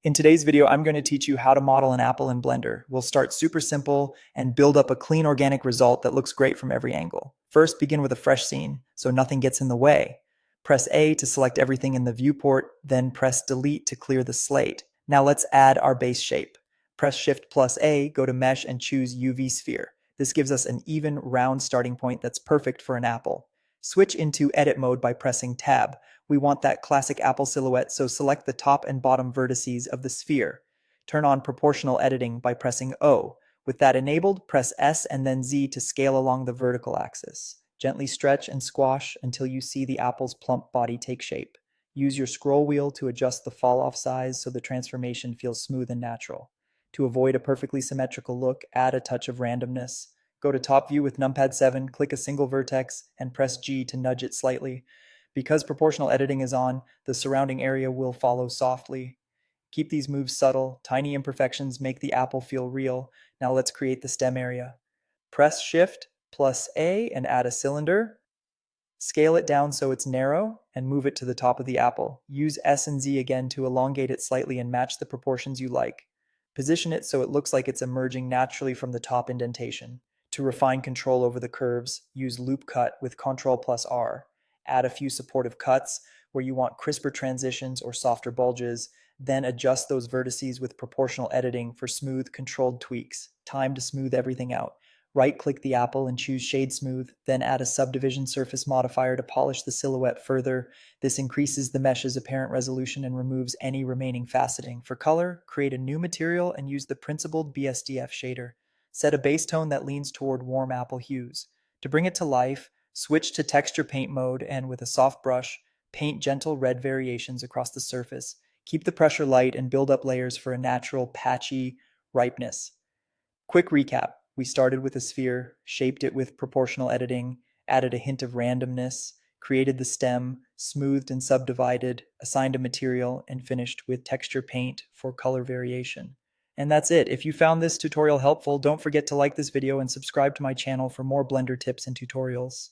In today's video, I'm going to teach you how to model an apple in Blender. We'll start super simple and build up a clean organic result that looks great from every angle. First, begin with a fresh scene, so nothing gets in the way. Press A to select everything in the viewport, then press Delete to clear the slate. Now let's add our base shape. Press Shift plus A, go to Mesh and choose UV Sphere. This gives us an even, round starting point that's perfect for an apple. Switch into edit mode by pressing Tab. We want that classic apple silhouette, so select the top and bottom vertices of the sphere. Turn on proportional editing by pressing O. With that enabled, press S and then Z to scale along the vertical axis. Gently stretch and squash until you see the apple's plump body take shape. Use your scroll wheel to adjust the fall-off size so the transformation feels smooth and natural. To avoid a perfectly symmetrical look, add a touch of randomness. Go to top view with numpad 7, click a single vertex, and press G to nudge it slightly. Because proportional editing is on, the surrounding area will follow softly. Keep these moves subtle. Tiny imperfections make the apple feel real. Now let's create the stem area. Press Shift plus A and add a cylinder. Scale it down so it's narrow and move it to the top of the apple. Use S and Z again to elongate it slightly and match the proportions you like. Position it so it looks like it's emerging naturally from the top indentation. To refine control over the curves, use Loop Cut with Ctrl plus R. Add a few supportive cuts where you want crisper transitions or softer bulges, then adjust those vertices with proportional editing for smooth, controlled tweaks. Time to smooth everything out. Right-click the apple and choose Shade Smooth, then add a subdivision surface modifier to polish the silhouette further. This increases the mesh's apparent resolution and removes any remaining faceting. For color, create a new material and use the principled BSDF shader. Set a base tone that leans toward warm apple hues. To bring it to life, switch to texture paint mode and with a soft brush, paint gentle red variations across the surface. Keep the pressure light and build up layers for a natural, patchy ripeness. Quick recap. We started with a sphere, shaped it with proportional editing, added a hint of randomness, created the stem, smoothed and subdivided, assigned a material, and finished with texture paint for color variation. And that's it. If you found this tutorial helpful, don't forget to like this video and subscribe to my channel for more Blender tips and tutorials.